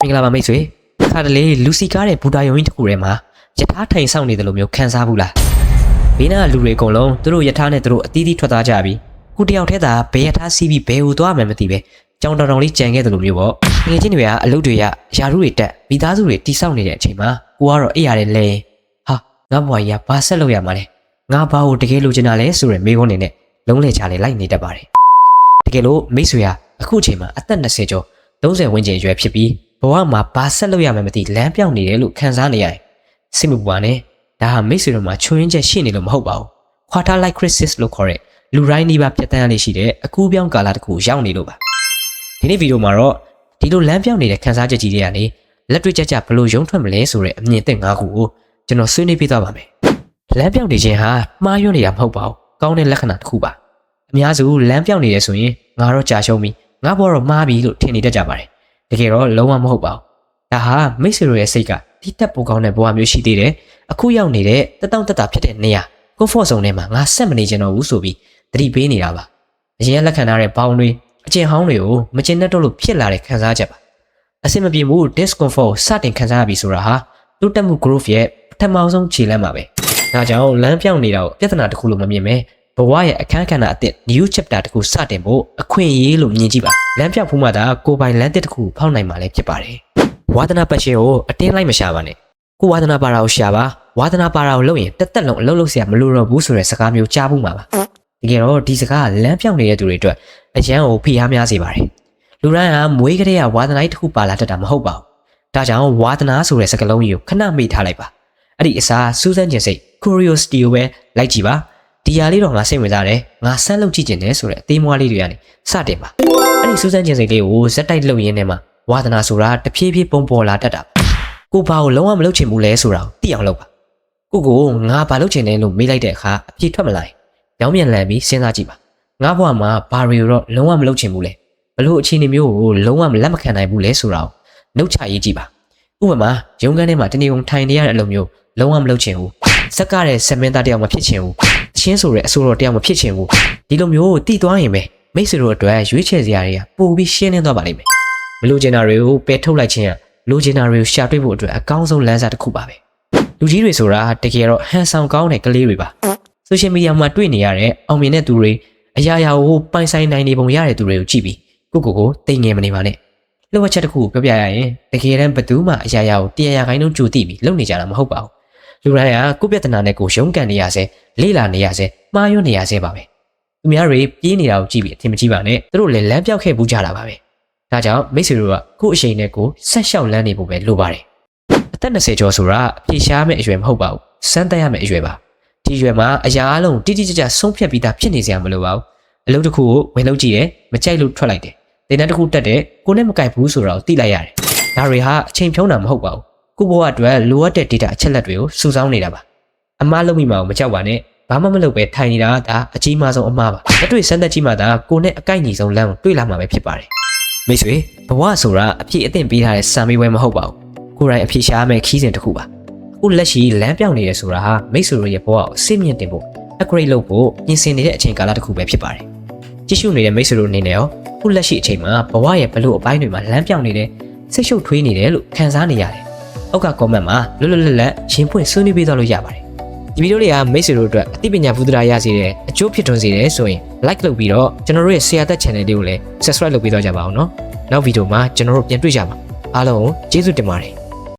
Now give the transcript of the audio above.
မင်္ဂလာပါမိတ်ဆွေခါတလေလူစီကားတဲ့ဘူတာယုံကြီးတစ်ခုထဲမှာယထာထိုင်ဆောင်နေတယ်လို့မျိုးခံစားဘူးလားဘေးနားလူတွေအကုန်လုံးသူတို့ယထာနဲ့သူတို့အသီးသီးထွက်သွားကြပြီခုတယောက်တည်းသာဘယ်ယထာစီးပြီးဘယ်ဟိုသွားမှမသိပဲကြောင်တောင်တောင်လေးကြံခဲ့တယ်လို့မျိုးပေါ့ငွေချင်းတွေကအလုပ်တွေရယာရုတွေတက်မိသားစုတွေတိဆောက်နေတဲ့အချိန်မှာကိုကတော့အိပ်ရတယ်လဲဟာငါဘွားကြီးကဘာဆက်လုပ်ရမှာလဲငါဘာကိုတကယ်လိုချင်တာလဲဆိုရယ်မိကုန်းနေနဲ့လုံးလေချလေးလိုက်နေတတ်ပါတယ်တကယ်လို့မိတ်ဆွေကအခုအချိန်မှာအသက်20ကျော်30ဝန်းကျင်အရွယ်ဖြစ်ပြီးဘဝမှာဘာဆက်လုပ်ရမှမသိလမ်းပြောင်းနေတယ်လို့ခံစားနေရတယ်စိတ်မပူပါနဲ့ဒါဟာမိတ်ဆွေတို့မှာချွင်းချက်ရှိနေလို့မဟုတ်ပါဘူး quarter life crisis လို့ခေါ်တဲ့လူတိုင်းဒီပါပြတ်တန်းရလေးရှိတဲ့အကူးပြောင်းကာလတစ်ခုရောက်နေလို့ပါဒီနေ့ဗီဒီယိုမှာတော့ဒီလိုလမ်းပြောင်းနေတဲ့ခံစားချက်ကြီးတွေကနေလက်တွေ့ကျကျဘယ်လိုရုံထွက်မလဲဆိုတဲ့အမြင်သစ်၅ခုကိုကျွန်တော်ဆွေးနွေးပြသွားပါမယ်လမ်းပြောင်းနေခြင်းဟာမှားယွင်းနေတာမဟုတ်ပါဘူးကောင်းတဲ့လက္ခဏာတစ်ခုပါအများစုလမ်းပြောင်းနေရဆိုရင်ငါတော့ကြာရှုံးပြီငါဘောတော့မှားပြီလို့ထင်နေတတ်ကြပါတယ်တကယ်တော့လုံးဝမဟုတ်ပါဘူးဒါဟာမိတ်ဆွေတို့ရဲ့စိတ်ကဒီတက်ပိုကောင်းတဲ့ဘဝမျိုးရှိသေးတယ်အခုရောက်နေတဲ့တက်တောင့်တက်တာဖြစ်တဲ့နေရာ comfort zone ထဲမှာငါဆက်မနေချင်တော့ဘူးဆိုပြီးသတိပေးနေတာပါအရင်လက်ခံထားတဲ့ဘောင်းတွေအကျင့်ဟောင်းတွေကိုမကျင်တတ်တော့လို့ဖြစ်လာတဲ့ခံစားချက်ပါအဆင်မပြေမှု discomfort စတင်ခံစားရပြီဆိုတာဟာတိုးတက်မှု growth ရဲ့ပထမဆုံးခြေလှမ်းပါပဲဒါကြောင့်လမ်းပြောင်းနေတာကိုပြဿနာတစ်ခုလို့မမြင်ပဲဘဝရဲ့အခန်းကဏ္ဍအသစ် new chapter တစ်ခုစတင်ဖို့အခွင့်အရေးလို့မြင်ကြည့်ပါလမ်းပြောင်းဖို့မှသာကိုယ်ပိုင်လမ်းတစ်ခုဖောက်နိုင်မှာလည်းဖြစ်ပါတယ်ဝါသနာပတ်ရှင်ကိုအတင်းလိုက်မရှာပါနဲ့ကိုဝါသနာပါတာကိုရှာပါဝါသနာပါတာကိုလုပ်ရင်တက်တက်လုံးအလုပ်လုပ်เสียမလိုတော့ဘူးဆိုတဲ့စကားမျိုးကြားဖို့မှာပါတကယ်တော့ဒီစကားကလမ်းပြောင်းနေတဲ့သူတွေအတွက်အရန်ကိုဖိအားများစေပါတယ်လူတိုင်းကမွေးကလေးကဝါသနာတစ်ခုပါလာတတ်တာမဟုတ်ပါဘူးဒါကြောင့်ဝါသနာဆိုတဲ့စကားလုံးကြီးကိုခဏမေ့ထားလိုက်ပါအဲ့ဒီအစားစူးစမ်းခြင်းစိတ် curiosity ကိုပဲလိုက်ကြည့်ပါဒီຢာလေးတော့ငါစိတ်ဝင်စားတယ်ငါစမ်းလုပ်ကြည့်ခြင်းနဲ့ဆိုတဲ့အသေးမွားလေးတွေကနေစတင်ပါအဲ့ဒီစူးစမ်းခြင်းစိတ်လေးကိုဇက်တိုက်လုပ်ရင်းနဲ့မှဝါသနာဆိုတာတဖြည်းဖြည်းပုံပေါ်လာတတ်တာကိုဘာကိုလုံးဝမလုပ်ချင်ဘူးလဲဆိုတာကိုသိအောင်လုပ်ပါကိုငါဘာလုပ်ချင်တယ်လို့မေးလိုက်တဲ့အခါအဖြေထွက်မလာရင်ကြောင်းပြန်လည်ပြီးစဉ်းစားကြည့်ပါငါဘဝမှာဘာတွေတော့လုံးဝမလုပ်ချင်ဘူးလဲဘလို့အခြေအနေမျိုးကိုလုံးဝလက်မခံနိုင်ဘူးလဲဆိုတာကိုနှုတ်ချရေးကြည့်ပါဥပမာရုံးခန်းထဲမှာတနေကုန်ထိုင်နေရတဲ့အလုပ်မျိုးလုံးဝမလုပ်ချင်ဘူးစက်ကားတဲ့ဆက်မင်းသားတယောက်မဖြစ်ချင်ဘူးချင်းဆိုတဲ့အဆိုတော်တယောက်မဖြစ်ချင်ဘူးဒီလိုမျိုးတည်သွားရင်ပဲမိတ်ဆွေတို့အတွက်ရွေးချယ်စရာတွေကပိုပြီးရှင်းလင်းသွားပါလိမ့်မယ်မလိုချင်တာတွေကိုပယ်ထုတ်လိုက်ခြင်းကလိုချင်တာတွေကိုရှာတွေ့ဖို့အတွက်အကောင်းဆုံးလမ်းစာတစ်ခုပါပဲလူကြီးတွေဆိုတာတကယ်တော့ဟန်ဆောင်ကောင်းတဲ့ကလေးတွေပါဆိုရှယ်မီဒီယာမှာတွေ့နေရတဲ့အောင်မြင်တဲ့သူတွေအရာရာကိုပိုင်ဆိုင်နိုင်နေပုံရတဲ့သူတွေကိုကြည့်ပြီးကိုတိတ်ငယ်မနေပါနဲ့လှုပ်ချက်တစ်ခုပြောပြရရင်တကယ်တမ်းဘယ်သူမှအရာရာကိုတရားခိုင်းလုံးကြိုသိပြီးလုပ်နေကြတာမဟုတ်ပါဘူးလူတိုင်းကကိုယ့်ပြဿနာနဲ့ကိုရုန်းကန်နေရစေလေ့လာနေရစေမှားယွင်းနေရစေပါပဲသူများတွေပြေးနေတာကိုကြည့်ပြီးအထင်မကြီးပါနဲ့သူတို့လည်းလမ်းပြောက်ခဲ့ပူးကြတာပါပဲဒါကြောင့်မိတ်ဆွေတို့ကကိုယ့်အချိန်နဲ့ကိုဆက်လျှောက်လန်းနေဖို့ပဲလိုပါတယ်အသက်20ကျော်ဆိုတာအပြေရှားမဲ့အရွယ်မဟုတ်ပါဘူးစမ်းသပ်ရမယ့်အရွယ်ပါဒီအရွယ်မှာအရာအလုံးတိတိကျကျဆုံးဖြတ်ပြီးသားဖြစ်နေစရာမလိုပါဘူးအလုပ်တစ်ခုကိုဝင်လုပ်ကြည့်တယ်မကြိုက်လို့ထွက်လိုက်တယ်ဒေသတစ်ခုတက်တယ်ကိုနဲ့မကြိုက်ဘူးဆိုတော့သိလိုက်ရတယ်ဒါတွေဟာအချိန်ဖြုံးတာမဟုတ်ပါဘူးကိုဘဝအတွက်လိုအပ်တဲ့ data အချက်လက်တွေကိုစုဆောင်းနေတာပါအမှားလုပ်မိမှာမကြောက်ပါနဲ့ဘာမှမလုပ်ပဲထိုင်နေတာဒါအကြီးမားဆုံးအမှားပါလက်တွေ့စမ်းသပ်ကြည့်မှသာကိုနဲ့အကိုက်ညီဆုံးလမ်းကိုတွေ့လာမှာပဲဖြစ်ပါတယ်မိတ်ဆွေဘဝဆိုတာအပြည့်အသင့်ပေးထားတဲ့စံမေးပွဲမဟုတ်ပါဘူးကိုယ်တိုင်အဖြေရှာရမယ့်ခီးစဉ်တစ်ခုပါအခုလက်ရှိလမ်းပြောင်းနေရဆိုတာဟာမိတ်ဆွေတို့ရဲ့ဘဝကိုစိတ်မြင့်တင်ဖို့ upgrade လုပ်ဖို့ပြင်ဆင်နေတဲ့အချိန်ကာလတစ်ခုပဲဖြစ်ပါတယ်ကြည့်ရှုနေတဲ့မိတ်ဆွေတို့အနေနဲ့ရောအခုလက်ရှိအချိန်မှာဘဝရဲ့ဘလို့အပိုင်းတွေမှာလမ်းပြောင်းနေတယ်စိတ်ရှုပ်ထွေးနေတယ်လို့ခံစားနေရတယ်အောက်က comment မှာလွတ်လပ်ရှင်းပွင့်ဆွေးနွေးပေးသွားလို့ရပါတယ်ဒီဗီဒီယိုလေးကမိတ်ဆွေတို့အတွက်အသိပညာဗဟုသုတရစေတယ်အကျိုးဖြစ်ထွန်းစေတယ်ဆိုရင် like လုပ်ပြီးတော့ကျွန်တော်တို့ရဲ့ဆရာသက် channel လေးကိုလည်း subscribe လုပ်ပေးသွားကြပါအောင်နော်နောက်ဗီဒီယိုမှာကျွန်တော်တို့ပြန်တွေ့ကြပါအားလုံးကိုကျေးဇူးတင်ပါတယ်